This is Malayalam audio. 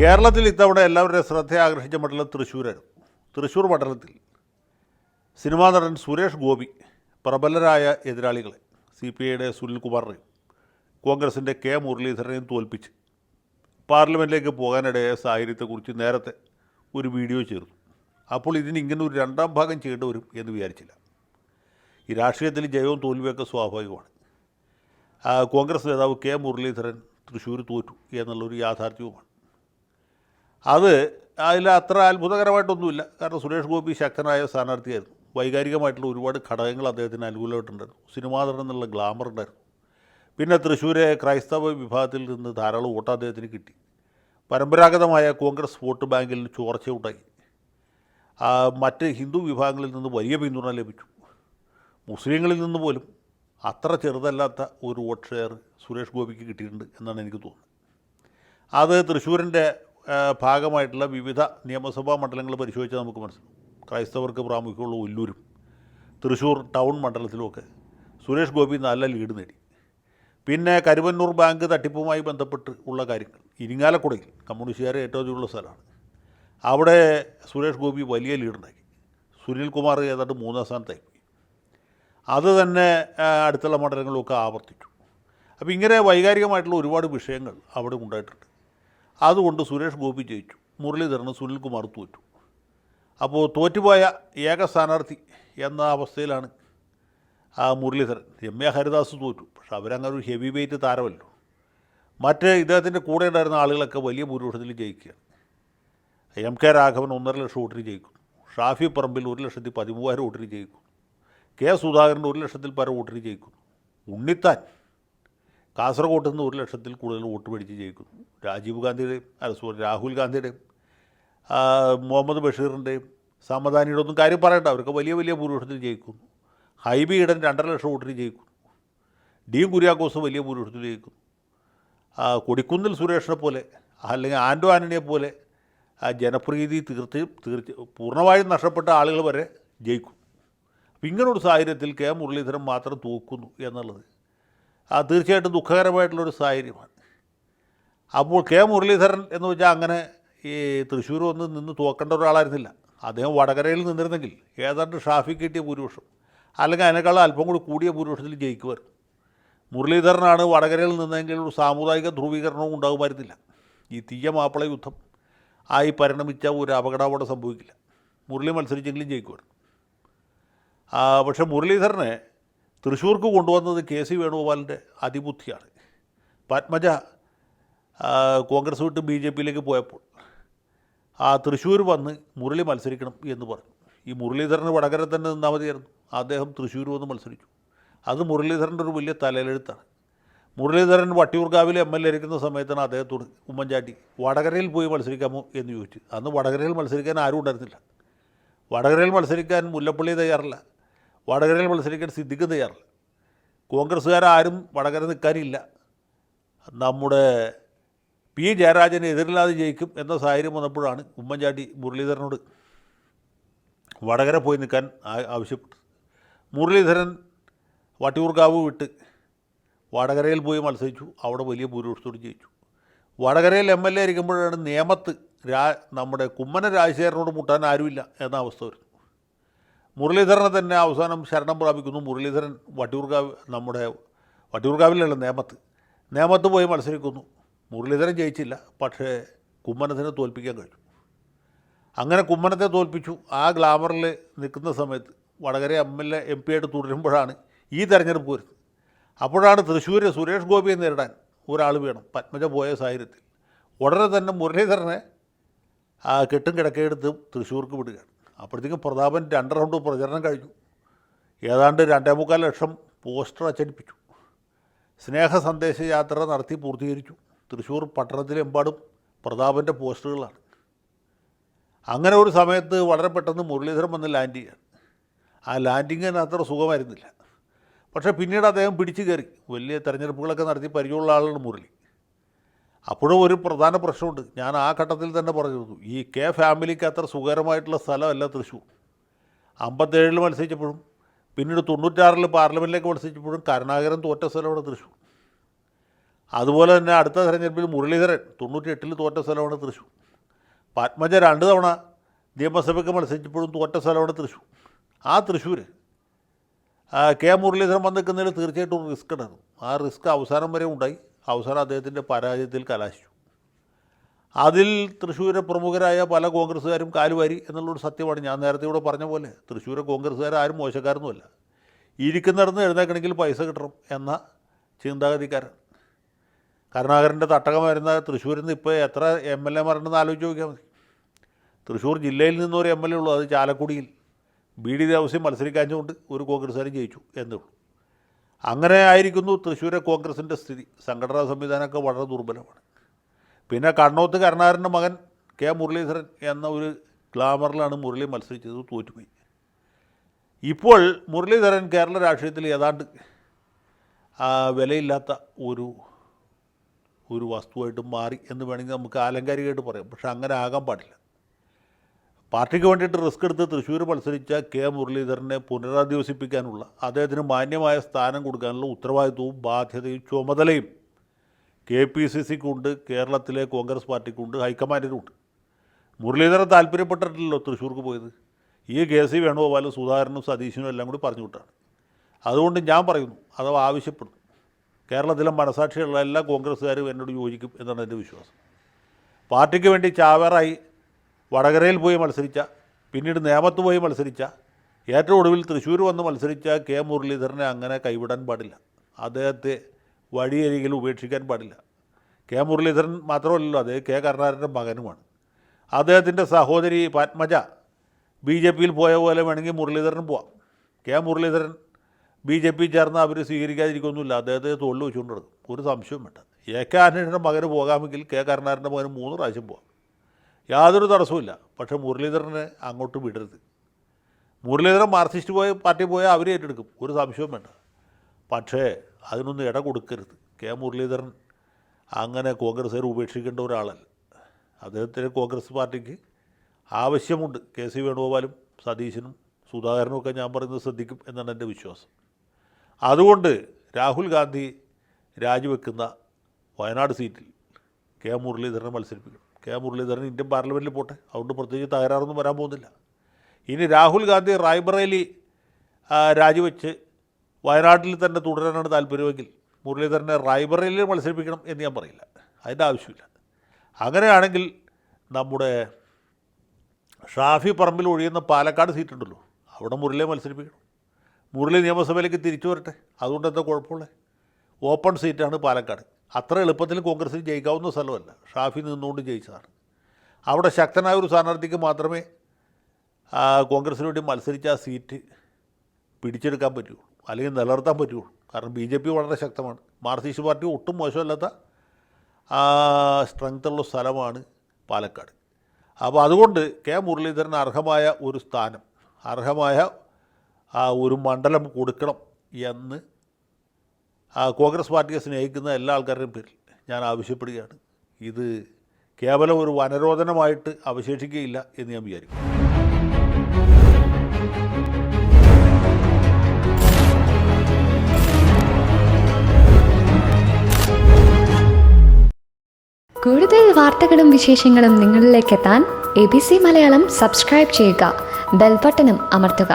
കേരളത്തിൽ ഇത്തവണ എല്ലാവരുടെയും ശ്രദ്ധ ആകർഷിച്ച മണ്ഡലം തൃശ്ശൂരായിരുന്നു. തൃശ്ശൂർ മണ്ഡലത്തിൽ സിനിമാ നടൻ സുരേഷ് ഗോപി പ്രബലരായ എതിരാളികളെ CPIയുടെ സുനിൽകുമാറിനെയും കോൺഗ്രസിൻ്റെ K മുരളീധരനെയും തോൽപ്പിച്ച് പാർലമെൻറ്റിലേക്ക് പോകാനിടയായ സാഹചര്യത്തെക്കുറിച്ച് നേരത്തെ ഒരു വീഡിയോ ചേർന്നു. അപ്പോൾ ഇതിന് ഇങ്ങനെ ഒരു രണ്ടാം ഭാഗം ചെയ്യേണ്ടി വരും എന്ന് വിചാരിച്ചില്ല. ഈ രാഷ്ട്രീയത്തിൽ ജയവും തോൽവിയൊക്കെ സ്വാഭാവികമാണ്. കോൺഗ്രസ് നേതാവ് K മുരളീധരൻ തൃശ്ശൂർ തോറ്റു എന്നുള്ളൊരു യാഥാർത്ഥ്യവുമാണ്. അതിൽ അത്ര അത്ഭുതകരമായിട്ടൊന്നുമില്ല. കാരണം സുരേഷ് ഗോപി ശക്തനായ സ്ഥാനാർത്ഥിയായിരുന്നു. വൈകാരികമായിട്ടുള്ള ഒരുപാട് ഘടകങ്ങൾ അദ്ദേഹത്തിന് അനുകൂലമായിട്ടുണ്ടായിരുന്നു. സിനിമാ നടൻ എന്നുള്ള ഗ്ലാമർ ഉണ്ടായിരുന്നു. പിന്നെ തൃശ്ശൂരെ ക്രൈസ്തവ വിഭാഗത്തിൽ നിന്ന് ധാരാളം വോട്ട് അദ്ദേഹത്തിന് കിട്ടി. പരമ്പരാഗതമായ കോൺഗ്രസ് വോട്ട് ബാങ്കിൽ ചോർച്ചയുണ്ടായി. മറ്റ് ഹിന്ദു വിഭാഗങ്ങളിൽ നിന്ന് വലിയ പിന്തുണ ലഭിച്ചു. മുസ്ലിങ്ങളിൽ നിന്ന് പോലും അത്ര ചെറുതല്ലാത്ത ഒരു വോട്ട് ഷെയർ സുരേഷ് ഗോപിക്ക് കിട്ടിയിട്ടുണ്ട് എന്നാണ് എനിക്ക് തോന്നുന്നത്. അത് തൃശ്ശൂരിൻ്റെ ഭാഗമായിട്ടുള്ള വിവിധ നിയമസഭാ മണ്ഡലങ്ങൾ പരിശോധിച്ചാൽ നമുക്ക് മനസ്സിലാവും. ക്രൈസ്തവർക്ക് പ്രാമുഖ്യമുള്ള ഒല്ലൂരും തൃശ്ശൂർ ടൗൺ മണ്ഡലത്തിലുമൊക്കെ സുരേഷ് ഗോപി നല്ല ലീഡ് നേടി. പിന്നെ കരുവന്നൂർ ബാങ്ക് തട്ടിപ്പുമായി ബന്ധപ്പെട്ട് ഉള്ള കാര്യങ്ങൾ ഇരിങ്ങാലക്കുടയിൽ കമ്മ്യൂണിസ്റ്റുകാരെ ഏറ്റവും അധികമുള്ള സ്ഥലമാണ്. അവിടെ സുരേഷ് ഗോപി വലിയ ലീഡുണ്ടാക്കി. സുനിൽകുമാർ ഏതാണ്ട് 3-ാം സ്ഥാനത്തായി. അത് തന്നെ അടുത്തുള്ള മണ്ഡലങ്ങളിലൊക്കെ ആവർത്തിച്ചു. അപ്പോൾ ഇങ്ങനെ വൈകാരികമായിട്ടുള്ള ഒരുപാട് വിഷയങ്ങൾ അവിടെ ഉണ്ടായിട്ടുണ്ട്. അതുകൊണ്ട് സുരേഷ് ഗോപി ജയിച്ചു, മുരളീധരന് സുനിൽകുമാർ തോറ്റു. അപ്പോൾ തോറ്റുപോയ ഏക സ്ഥാനാർത്ഥി എന്ന അവസ്ഥയിലാണ് മുരളീധരൻ. രമ്യ ഹരിദാസ് തോറ്റു. പക്ഷെ അവരങ്ങനെ ഒരു ഹെവി വെയ്റ്റ് താരമല്ലോ. മറ്റ് ഇദ്ദേഹത്തിൻ്റെ കൂടെ ഉണ്ടായിരുന്ന ആളുകളൊക്കെ വലിയ ഭൂരിപക്ഷത്തിൽ ജയിക്കുകയാണ്. MK രാഘവൻ 1.5 ലക്ഷം വോട്ടിന് ജയിക്കുന്നു. ഷാഫി പറമ്പിൽ 1,13,000 വോട്ടിന് ജയിക്കുന്നു. K സുധാകരൻ 1 ലക്ഷത്തിൽ പരം വോട്ടിന് ജയിക്കുന്നു. ഉണ്ണിത്താൻ കാസർഗോട്ട് നിന്ന് 1 ലക്ഷത്തിൽ കൂടുതൽ വോട്ട് മേടിച്ച് ജയിക്കുന്നു. രാഹുൽ ഗാന്ധിയുടെയും മുഹമ്മദ് ബഷീറിൻ്റെയും സമദാനിയുടെ ഒന്നും കാര്യം പറയണ്ട, അവർക്ക് വലിയ വലിയ ഭൂരിപക്ഷത്തിൽ ജയിക്കുന്നു. ഹൈബി ഈഡൻ 2.5 ലക്ഷം വോട്ടിന് ജയിക്കുന്നു. D കുര്യാക്കോസ് വലിയ ഭൂരിപക്ഷത്തിൽ ജയിക്കുന്നു. കൊടിക്കുന്നിൽ സുരേഷിനെ പോലെ അല്ലെങ്കിൽ ആൻഡോ ആൻ്റണിയെ പോലെ ജനപ്രീതി പൂർണ്ണമായും നഷ്ടപ്പെട്ട ആളുകൾ വരെ ജയിക്കും. അപ്പം ഇങ്ങനൊരു സാഹചര്യത്തിൽ K മുരളീധരൻ മാത്രം തോക്കുന്നു എന്നുള്ളത് തീർച്ചയായിട്ടും ദുഃഖകരമായിട്ടുള്ളൊരു സാഹചര്യമാണ്. അപ്പോൾ K മുരളീധരൻ എന്ന് വെച്ചാൽ അങ്ങനെ ഈ തൃശ്ശൂർ വന്ന് നിന്ന് തോക്കേണ്ട ഒരാളായിരുന്നില്ല. അദ്ദേഹം വടകരയിൽ നിന്നിരുന്നെങ്കിൽ ഏതാണ്ട് ഷാഫിക്ക് കിട്ടിയ ഭൂരിപക്ഷം അല്ലെങ്കിൽ അതിനേക്കാൾ അല്പം കൂടി കൂടിയ ഭൂരിപക്ഷത്തിൽ ജയിക്കുമായിരുന്നു. മുരളീധരനാണ് വടകരയിൽ നിന്നെങ്കിൽ ഒരു സാമുദായിക ധ്രുവീകരണവും ഉണ്ടാകുമായിരുന്നില്ല. ഈ തീയ മാപ്പിള യുദ്ധം ആയി പരിണമിച്ച ഒരു അപകടം അവിടെ സംഭവിക്കില്ല. മുരളി മത്സരിച്ചെങ്കിലും ജയിക്കുമായിരുന്നു. പക്ഷേ മുരളീധരനെ തൃശ്ശൂർക്ക് കൊണ്ടുവന്നത് KC വേണുഗോപാലിൻ്റെ അതിബുദ്ധിയാണ്. പത്മജ കോൺഗ്രസ് വിട്ട് BJPയിലേക്ക് പോയപ്പോൾ തൃശ്ശൂർ വന്ന് മുരളി മത്സരിക്കണം എന്ന് പറഞ്ഞു. ഈ മുരളീധരന് വടകര തന്നെ നിന്നാൽ മതിയായിരുന്നു. അദ്ദേഹം തൃശ്ശൂർ വന്ന് മത്സരിച്ചു. അത് മുരളീധരൻ്റെ ഒരു വലിയ തലയിലെഴുത്താണ്. മുരളീധരൻ വട്ടിയൂർക്കാവിൽ MLA ഇരിക്കുന്ന സമയത്താണ് അദ്ദേഹത്തോട് ഉമ്മൻചാണ്ടി വടകരയിൽ പോയി മത്സരിക്കാമോ എന്ന് ചോദിച്ചു. അന്ന് വടകരയിൽ മത്സരിക്കാൻ ആരും ഉണ്ടായിരുന്നില്ല. വടകരയിൽ മത്സരിക്കാൻ മുല്ലപ്പള്ളി തയ്യാറില്ല. വടകരയിൽ മത്സരിക്കാൻ സിദ്ദിഖ് തയ്യാറില്ല. കോൺഗ്രസ്സുകാരും വടകര നിൽക്കാനില്ല. നമ്മുടെ P ജയരാജന് എതിരില്ലാതെ ജയിക്കും എന്ന സാഹചര്യം വന്നപ്പോഴാണ് ഉമ്മൻചാണ്ടി മുരളീധരനോട് വടകര പോയി നിൽക്കാൻ ആവശ്യപ്പെട്ടത്. മുരളീധരൻ വട്ടിയൂർക്കാവ് വിട്ട് വടകരയിൽ പോയി മത്സരിച്ചു. അവിടെ വലിയ ഭൂരിപക്ഷത്തോട് ജയിച്ചു. വടകരയിൽ MLA ഇരിക്കുമ്പോഴാണ് നേമത്ത് നമ്മുടെ കുമ്മനം രാജശേഖരനോട് മുട്ടാൻ ആരുമില്ല എന്ന അവസ്ഥ വരുന്നു. മുരളീധരനെ തന്നെ അവസാനം ശരണം പ്രാപിക്കുന്നു. മുരളീധരൻ വട്ടിയൂർക്കാവിലല്ല നേമത്ത് പോയി മത്സരിക്കുന്നു. മുരളീധരൻ ജയിച്ചില്ല. പക്ഷേ കുമ്മനത്തിനെ തോൽപ്പിക്കാൻ കഴിഞ്ഞു. അങ്ങനെ കുമ്മനത്തെ തോൽപ്പിച്ചു. ആ ഗ്ലാമറിൽ നിൽക്കുന്ന സമയത്ത് വടകര MP ആയിട്ട് തുടരുമ്പോഴാണ് ഈ തെരഞ്ഞെടുപ്പ് വരുന്നത്. അപ്പോഴാണ് തൃശ്ശൂർ സുരേഷ് ഗോപിയെ നേരിടാൻ ഒരാൾ വേണം. പത്മജ പോയ സാഹചര്യത്തിൽ ഉടനെ തന്നെ മുരളീധരനെ കെട്ടും കിടക്കയെടുത്ത് തൃശ്ശൂർക്ക് വിടുകയാണ്. അപ്പോഴത്തേക്കും പ്രതാപൻ 2 റൗണ്ട് പ്രചരണം കഴിഞ്ഞു. ഏതാണ്ട് 2.25 ലക്ഷം പോസ്റ്റർ അച്ചടിപ്പിച്ചു. സ്നേഹ സന്ദേശ യാത്ര നടത്തി പൂർത്തീകരിച്ചു. തൃശ്ശൂർ പട്ടണത്തിലെമ്പാടും പ്രതാപൻ്റെ പോസ്റ്ററുകളാണ്. അങ്ങനെ ഒരു സമയത്ത് വളരെ പെട്ടെന്ന് മുരളീധരൻ വന്ന് ലാൻഡ് ചെയ്യുകയാണ്. ആ ലാൻഡിങ്ങിന് അത്ര സുഖമായിരുന്നില്ല. പക്ഷേ പിന്നീട് അദ്ദേഹം പിടിച്ചു കയറി. വലിയ തെരഞ്ഞെടുപ്പുകളൊക്കെ നടത്തി പരിചയമുള്ള ആളാണ് മുരളി. അപ്പോഴും ഒരു പ്രധാന പ്രശ്നമുണ്ട്. ഞാൻ ആ ഘട്ടത്തിൽ തന്നെ പറഞ്ഞിരുന്നു, ഈ K ഫാമിലിക്ക് അത്ര സുഖകരമായിട്ടുള്ള സ്ഥലമല്ല തൃശ്ശൂർ. 57 മത്സരിച്ചപ്പോഴും പിന്നീട് 96 പാർലമെൻറ്റിലേക്ക് മത്സരിച്ചപ്പോഴും കരുണാകരൻ തോറ്റ സ്ഥലമാണ് തൃശ്ശൂർ. അതുപോലെ തന്നെ അടുത്ത തെരഞ്ഞെടുപ്പിൽ മുരളീധരൻ 98 തോറ്റ സ്ഥലമാണ് തൃശ്ശൂർ. പത്മജ 2 തവണ നിയമസഭയ്ക്ക് മത്സരിച്ചപ്പോഴും തോറ്റ സ്ഥലമാണ് തൃശ്ശൂർ. ആ തൃശ്ശൂർ കെ മുരളീധരൻ വന്ന് നിൽക്കുന്നതിൽ തീർച്ചയായിട്ടും റിസ്ക് ഉണ്ടായിരുന്നു. ആ റിസ്ക് അവസാനം വരെ ഉണ്ടായി. അവസാനം അദ്ദേഹത്തിൻ്റെ പരാജയത്തിൽ കലാശിച്ചു. അതിൽ തൃശ്ശൂരെ പ്രമുഖരായ പല കോൺഗ്രസ്സുകാരും കാലുവാരി എന്നുള്ളൊരു സത്യമാണ്. ഞാൻ നേരത്തെ ഇവിടെ പറഞ്ഞ പോലെ തൃശ്ശൂരെ കോൺഗ്രസ്സുകാരും മോശക്കാരൊന്നുമല്ല. ഇരിക്കുന്നിടന്ന് എഴുന്നേക്കണമെങ്കിൽ പൈസ കിട്ടണം എന്ന ചിന്താഗതിക്കാരൻ. കരുണാകരൻ്റെ തട്ടകമായിരുന്ന തൃശ്ശൂരിൽ നിന്ന് ഇപ്പോൾ എത്ര MLA-മാരുണ്ടെന്ന് ആലോചിച്ച് നോക്കിയാൽ മതി. തൃശ്ശൂർ ജില്ലയിൽ നിന്നൊരു MLA ഉള്ളൂ, അത് ചാലക്കുടിയിൽ BD ദേവസ്യം മത്സരിക്കാഞ്ഞുകൊണ്ട് ഒരു കോൺഗ്രസ്സുകാരൻ ജയിച്ചു എന്നുള്ളൂ. അങ്ങനെ ആയിരിക്കുന്നു തൃശ്ശൂരെ കോൺഗ്രസിൻ്റെ സ്ഥിതി. സംഘടനാ സംവിധാനമൊക്കെ വളരെ ദുർബലമാണ്. പിന്നെ കണ്ണോത്ത് കരുണാകരൻ്റെ മകൻ കെ മുരളീധരൻ എന്ന ഒരു ഗ്ലാമറിലാണ് മുരളി മത്സരിച്ചത്, തോറ്റുപോയി. ഇപ്പോൾ മുരളീധരൻ കേരള രാഷ്ട്രീയത്തിൽ ഏതാണ്ട് വിലയില്ലാത്ത ഒരു വസ്തുവായിട്ട് മാറി എന്ന് വേണമെങ്കിൽ നമുക്ക് ആലങ്കാരികമായിട്ട് പറയാം. പക്ഷെ അങ്ങനെ ആകാൻ പാടില്ല. പാർട്ടിക്ക് വേണ്ടിയിട്ട് റിസ്ക് എടുത്ത് തൃശ്ശൂർ മത്സരിച്ച കെ മുരളീധരനെ പുനരധിവസിപ്പിക്കാനുള്ള, അദ്ദേഹത്തിന് മാന്യമായ സ്ഥാനം കൊടുക്കാനുള്ള ഉത്തരവാദിത്വവും ബാധ്യതയും ചുമതലയും KPCC-ക്കുണ്ട്, കേരളത്തിലെ കോൺഗ്രസ് പാർട്ടിക്കുണ്ട്, ഹൈക്കമാൻഡിനുണ്ട്. മുരളീധരൻ താല്പര്യപ്പെട്ടിട്ടില്ലല്ലോ തൃശ്ശൂർക്ക് പോയത്. ഈ KC വേണുഗോപാലും സുധാകരനും സതീശനും എല്ലാം കൂടി പറഞ്ഞു വിട്ടാണ്. അതുകൊണ്ട് ഞാൻ പറയുന്നു, അഥവാ ആവശ്യപ്പെടുന്നു, കേരളത്തിലെ മനസാക്ഷിയുള്ള എല്ലാ കോൺഗ്രസ്സുകാരും എന്നോട് യോജിക്കും എന്നാണ് എൻ്റെ വിശ്വാസം. പാർട്ടിക്ക് വേണ്ടി ചാവേറായി വടകരയിൽ പോയി മത്സരിച്ച, പിന്നീട് നേമത്ത് പോയി മത്സരിച്ച, ഏറ്റവും ഒടുവിൽ തൃശ്ശൂർ വന്ന് മത്സരിച്ച കെ മുരളീധരനെ അങ്ങനെ കൈവിടാൻ പാടില്ല. അദ്ദേഹത്തെ വഴിയരികിൽ ഉപേക്ഷിക്കാൻ പാടില്ല. കെ മുരളീധരൻ മാത്രമല്ലല്ലോ, അതേ കെ കരുണാകരൻ്റെ മകനുമാണ്. അദ്ദേഹത്തിൻ്റെ സഹോദരി പത്മജ BJP-യിൽ പോയ പോലെ വേണമെങ്കിൽ മുരളീധരൻ പോവാം. കെ മുരളീധരൻ BJP ചേർന്ന് അവർ സ്വീകരിക്കാതിരിക്കൊന്നുമില്ല. അദ്ദേഹത്തെ തോളിൽ വെച്ചുകൊണ്ട് നടക്കും, ഒരു സംശയവും വേണ്ട. AK ആന്റണിയുടെ മകന് പോകാമെങ്കിൽ കെ കരുണാകരൻ്റെ മകന് 3 പ്രാവശ്യം പോകാം, യാതൊരു തടസ്സവുമില്ല. പക്ഷേ മുരളീധരനെ അങ്ങോട്ട് വിടരുത്. മുരളീധരൻ മാർക്സിസ്റ്റ് പാർട്ടി പോയാൽ അവർ ഏറ്റെടുക്കും, ഒരു സംശയവും വേണ്ട. പക്ഷേ അതിനൊന്നും ഇട കൊടുക്കരുത്. കെ മുരളീധരൻ അങ്ങനെ കോൺഗ്രസ്സുകാർ ഉപേക്ഷിക്കേണ്ട ഒരാളല്ല. അദ്ദേഹത്തിന് കോൺഗ്രസ് പാർട്ടിക്ക് ആവശ്യമുണ്ട്. KC വേണുഗോപാലും സതീശനും സുധാകരനും ഒക്കെ ഞാൻ പറയുന്നത് ശ്രദ്ധിക്കും എന്നാണ് എൻ്റെ വിശ്വാസം. അതുകൊണ്ട് രാഹുൽ ഗാന്ധി രാജിവെക്കുന്ന വയനാട് സീറ്റിൽ കെ മുരളീധരനെ മത്സരിപ്പിക്കണം. കെ മുരളീധരൻ ഇന്ത്യൻ പാർലമെൻറ്റിൽ പോട്ടെ, അതുകൊണ്ട് പ്രത്യേകിച്ച് തകരാറൊന്നും വരാൻ പോകുന്നില്ല. ഇനി രാഹുൽ ഗാന്ധി റായ്ബറേലി രാജിവെച്ച് വയനാട്ടിൽ തന്നെ തുടരാനാണ് താല്പര്യമെങ്കിൽ മുരളീധരനെ റായ്ബറേലിയിൽ മത്സരിപ്പിക്കണം എന്ന് ഞാൻ പറയില്ല, അതിൻ്റെ ആവശ്യമില്ല. അങ്ങനെയാണെങ്കിൽ നമ്മുടെ ഷാഫി പറമ്പിൽ ഒഴിയുന്ന പാലക്കാട് സീറ്റുണ്ടല്ലോ, അവിടെ മുരളിയെ മത്സരിപ്പിക്കണം. മുരളി നിയമസഭയിലേക്ക് തിരിച്ചു വരട്ടെ, അതുകൊണ്ട് എന്താ കുഴപ്പമുള്ളത്? ഓപ്പൺ സീറ്റാണ് പാലക്കാട്. അത്ര എളുപ്പത്തിൽ കോൺഗ്രസ്സിൽ ജയിക്കാവുന്ന സ്ഥലമല്ല, ഷാഫി നിന്നുകൊണ്ട് ജയിച്ചതാണ്. അവിടെ ശക്തനായ ഒരു സ്ഥാനാർത്ഥിക്ക് മാത്രമേ കോൺഗ്രസ്സിന് വേണ്ടി മത്സരിച്ച ആ സീറ്റ് പിടിച്ചെടുക്കാൻ പറ്റുള്ളൂ, അല്ലെങ്കിൽ നിലനിർത്താൻ പറ്റുള്ളൂ. കാരണം BJP വളരെ ശക്തമാണ്. മാർക്സിസ്റ്റ് പാർട്ടി ഒട്ടും മോശമല്ലാത്ത സ്ട്രെങ്ത്തുള്ള സ്ഥലമാണ് പാലക്കാട്. അപ്പോൾ അതുകൊണ്ട് കെ മുരളീധരൻ അർഹമായ ഒരു സ്ഥാനം, അർഹമായ ഒരു മണ്ഡലം കൊടുക്കണം എന്ന് കോൺഗ്രസ് പാർട്ടിയെ സ്നേഹിക്കുന്ന എല്ലാ ആൾക്കാരുടെയും പേരിൽ ഞാൻ ആവശ്യപ്പെടുകയാണ്. ഇത് കേവലം ഒരു വനരോധനമായിട്ട് അവശേഷിക്കുകയില്ല എന്ന് ഞാൻ വിചാരിക്കുന്നു. കൂടുതൽ വാർത്തകളും വിശേഷങ്ങളും നിങ്ങളിലേക്ക് എത്താൻ ABC മലയാളം സബ്സ്ക്രൈബ് ചെയ്യുക, ബെൽ ബട്ടണും അമർത്തുക.